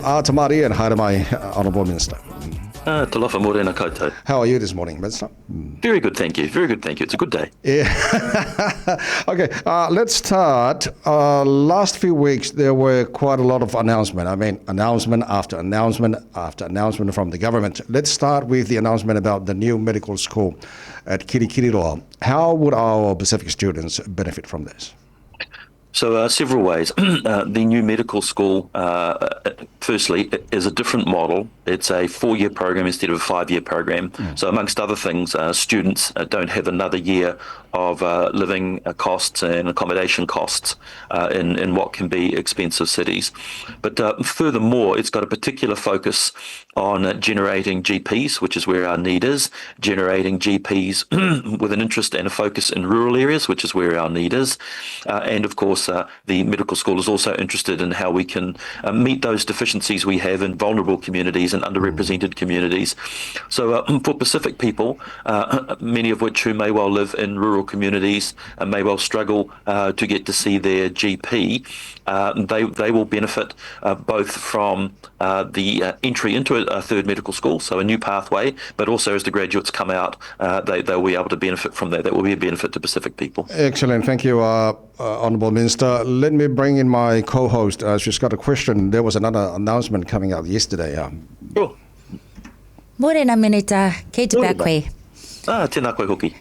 Tamari, and hi to my Honourable Minister. Talofa morena koutou. How are you this morning, Minister? Very good, thank you. Very good, thank you. It's a good day. Yeah. Okay, let's start. Last few weeks, there were quite a lot of announcement. I mean, announcement after announcement after announcement from the government. Let's start with the announcement about the new medical school at Kirikiriroa. How would our Pacific students benefit from this? So several ways. The new medical school, firstly, is a different model. It's a 4-year program instead of a 5-year program. So amongst other things, students don't have another year of living costs and accommodation costs in what can be expensive cities. But furthermore, it's got a particular focus on generating GPs, which is where our need is, generating GPs with an interest and a focus in rural areas, which is where our need is. And of course, the medical school is also interested in how we can meet those deficiencies we have in vulnerable communities and underrepresented communities. So for Pacific people, many of which who may well live in rural communities and may well struggle to get to see their GP, they will benefit both from the entry into a third medical school, so a new pathway, but also as the graduates come out, they'll be able to benefit from that. That will be a benefit to Pacific people. Excellent. Thank you, Honourable Minister. Let me bring in my co-host. She's got a question. There was another announcement coming out yesterday. Sure. Morena Minita, kei te pea koe. Tēnā koe hoki.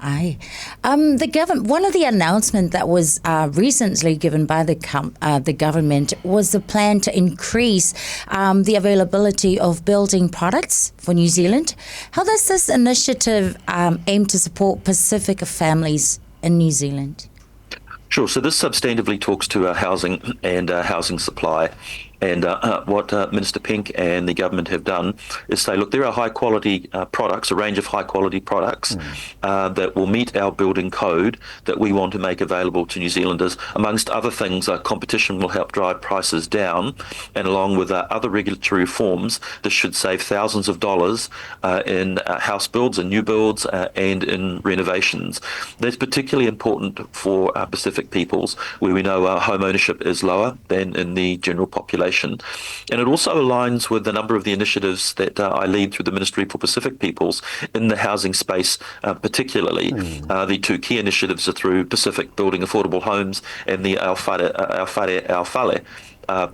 Aye. The government. One of the announcements that was recently given by the government was the plan to increase the availability of building products for New Zealand. How does this initiative aim to support Pacific families in New Zealand? Sure. So this substantively talks to housing and housing supply. And what Minister Pink and the government have done is say, look, there are high quality products, a range of high quality products that will meet our building code that we want to make available to New Zealanders. Amongst other things, competition will help drive prices down, and along with other regulatory reforms, this should save thousands of dollars in house builds and new builds and in renovations. That's particularly important for Pacific peoples, where we know home ownership is lower than in the general population. And it also aligns with a number of the initiatives that I lead through the Ministry for Pacific Peoples in the housing space particularly. The two key initiatives are through Pacific Building Affordable Homes and the Aofale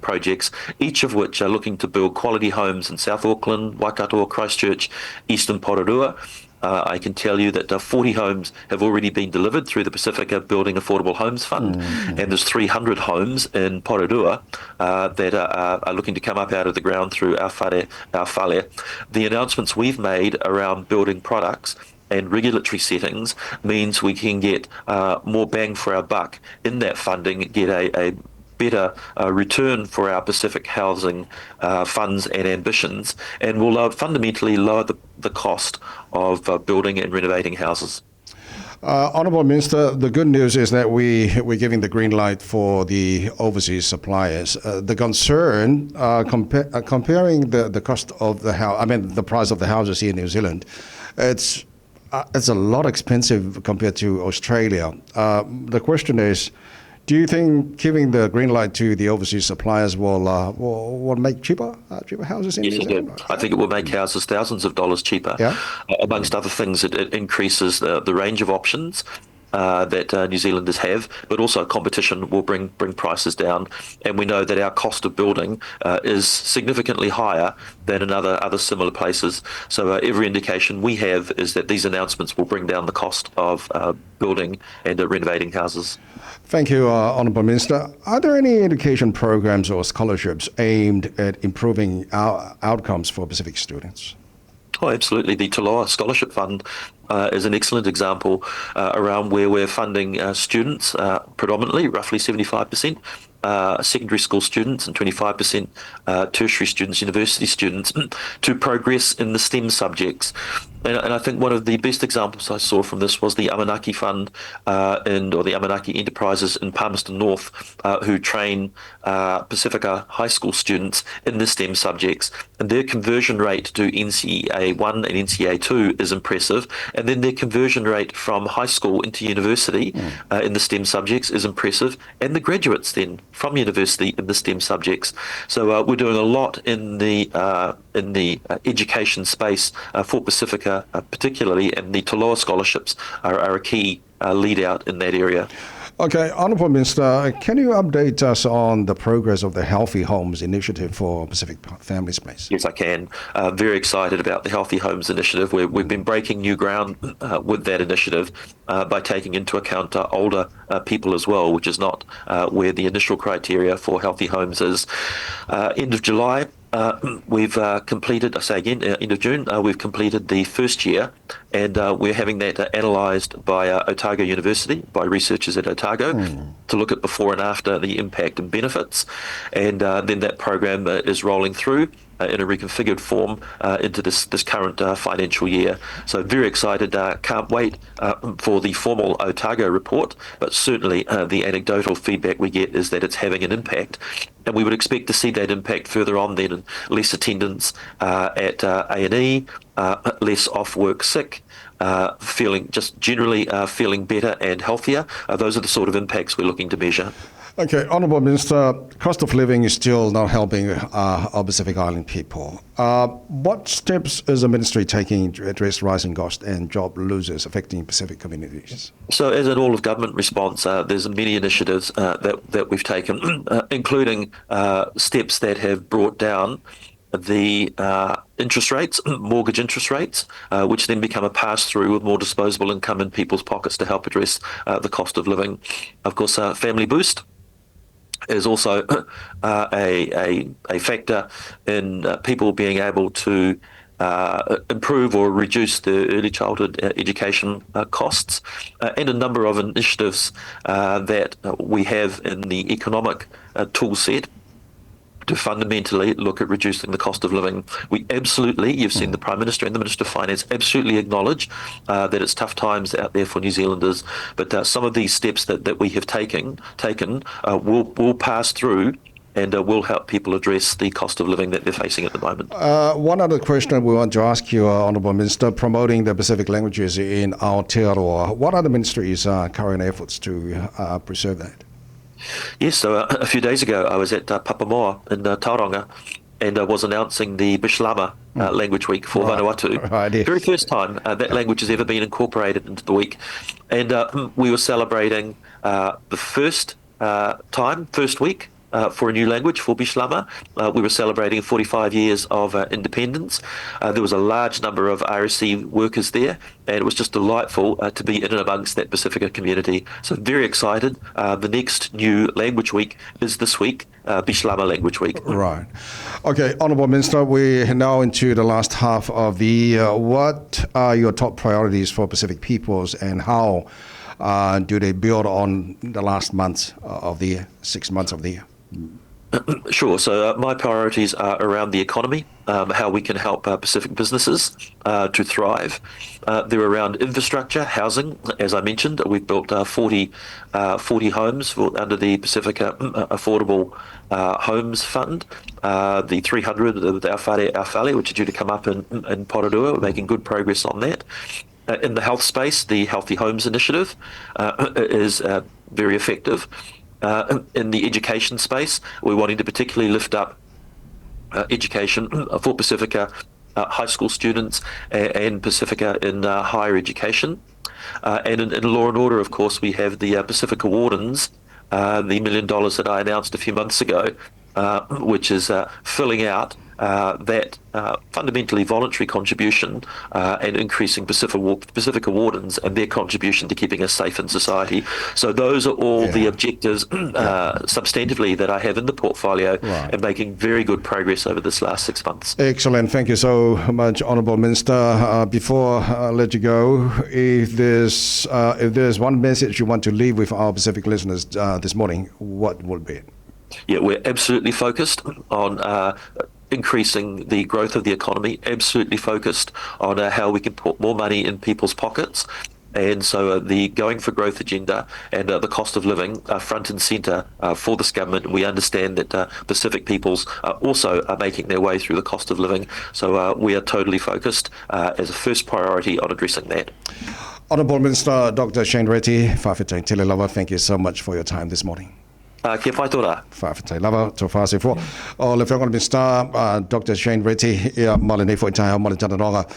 projects, each of which are looking to build quality homes in South Auckland, Waikato, Christchurch, Eastern Pororua. I can tell you that 40 homes have already been delivered through the Pacifica Building Affordable Homes Fund, and there's 300 homes in Pororua that are looking to come up out of the ground through Aofale. The announcements we've made around building products and regulatory settings means we can get more bang for our buck in that funding, get a better return for our Pacific housing funds and ambitions, and will fundamentally lower the cost of building and renovating houses. Honourable Minister, the good news is that we're giving the green light for the overseas suppliers. The concern, comparing the cost of the house, the price of the houses here in New Zealand, it's a lot expensive compared to Australia. The question is, do you think giving the green light to the overseas suppliers will make cheaper houses in New Zealand? Yes, I think it will make houses thousands of dollars cheaper. Yeah. Amongst other things, it increases the range of options that New Zealanders have, but also competition will bring prices down. And we know that our cost of building is significantly higher than in other similar places. So every indication we have is that these announcements will bring down the cost of building and renovating houses. Thank you, Honourable Minister. Are there any education programs or scholarships aimed at improving our outcomes for Pacific students? Oh, absolutely. The Taeao Scholarship Fund is an excellent example around where we're funding students, predominantly, roughly 75%, secondary school students and 25% tertiary students, university students, to progress in the STEM subjects. And I think one of the best examples I saw from this was the Amanaki Fund or the Amanaki Enterprises in Palmerston North, who train Pacifica high school students in the STEM subjects. And their conversion rate to NCEA 1 and NCEA 2 is impressive. And then their conversion rate from high school into university in the STEM subjects is impressive. And the graduates then from university in the STEM subjects. So we're doing a lot in the education space for Pacifica, particularly, and the Toloa scholarships are a key lead out in that area. Okay, Honourable Minister, can you update us on the progress of the Healthy Homes initiative for Pacific Families, please? Yes, I can. Very excited about the Healthy Homes initiative. We've been breaking new ground with that initiative by taking into account older people as well, which is not where the initial criteria for Healthy Homes is. End of July, we've completed, I say again, end of June, we've completed the first year, and we're having that analysed by Otago University, by researchers at Otago, to look at before and after the impact and benefits. And then that program is rolling through in a reconfigured form into this current financial year. So very excited, can't wait for the formal Otago report, but certainly the anecdotal feedback we get is that it's having an impact. And we would expect to see that impact further on then in less attendance at A&E, less off-work sick, generally feeling better and healthier. Those are the sort of impacts we're looking to measure. Okay, Honourable Minister, cost of living is still not helping our Pacific Island people. What steps is the ministry taking to address rising costs and job losses affecting Pacific communities? So as an all-of-government response, there's many initiatives that we've taken, including steps that have brought down the interest rates, mortgage interest rates, which then become a pass-through with more disposable income in people's pockets to help address the cost of living. Of course, Family Boost is also a factor in people being able to improve or reduce the early childhood education costs, and a number of initiatives that we have in the economic tool set to fundamentally look at reducing the cost of living. We absolutely, you've seen the Prime Minister and the Minister of Finance absolutely acknowledge that it's tough times out there for New Zealanders, but some of these steps that we have taken will pass through and will help people address the cost of living that they're facing at the moment. One other question we want to ask you, Honourable Minister, promoting the Pacific languages in Aotearoa. What are the ministry's current efforts to preserve that? Yes, so a few days ago I was at Papamoa in Tauranga and was announcing the Bishlama Language Week for Vanuatu. Right, yes. Very first time that language has ever been incorporated into the week. And we were celebrating the first week for a new language, for Bishlama. We were celebrating 45 years of independence. There was a large number of RSC workers there, and it was just delightful to be in and amongst that Pacifica community. So very excited. The next new language week is this week, Bishlama Language Week. Right. Okay, Honourable Minister, we're now into the last half of the year. What are your top priorities for Pacific peoples, and how do they build on the last months of the year, 6 months of the year? Sure. So my priorities are around the economy, how we can help Pacific businesses to thrive. They're around infrastructure, housing. As I mentioned, we've built 40 homes under the Pacifica Affordable Homes Fund. The 300 with our whare, which are due to come up in Porirua. We're making good progress on that. In the health space, the Healthy Homes Initiative is very effective. In the education space, we're wanting to particularly lift up education for Pacifica high school students and Pacifica in higher education. And in law and order, of course, we have the Pacifica Wardens, the $1 million that I announced a few months ago, which is filling out that fundamentally voluntary contribution and increasing Pacifica Wardens and their contribution to keeping us safe in society. So those are all the objectives substantively that I have in the portfolio, and making very good progress over this last 6 months. Excellent. Thank you so much, Honourable Minister. Before I let you go, if there's one message you want to leave with our Pacific listeners this morning, what would be it? Yeah, we're absolutely focused on increasing the growth of the economy, absolutely focused on how we can put more money in people's pockets. And so the Going for Growth agenda and the cost of living are front and centre for this government. We understand that Pacific peoples also are making their way through the cost of living. So we are totally focused as a first priority on addressing that. Honourable Minister Dr Shane Reti, Whawhetai Tele Lava, thank you so much for your time this morning. Kia whai tōra. Whawhetai Lava, tō whāse fo. O le Whakona Minister Dr Shane Reti, ia male nei fo i Taeao, male Tanaronga.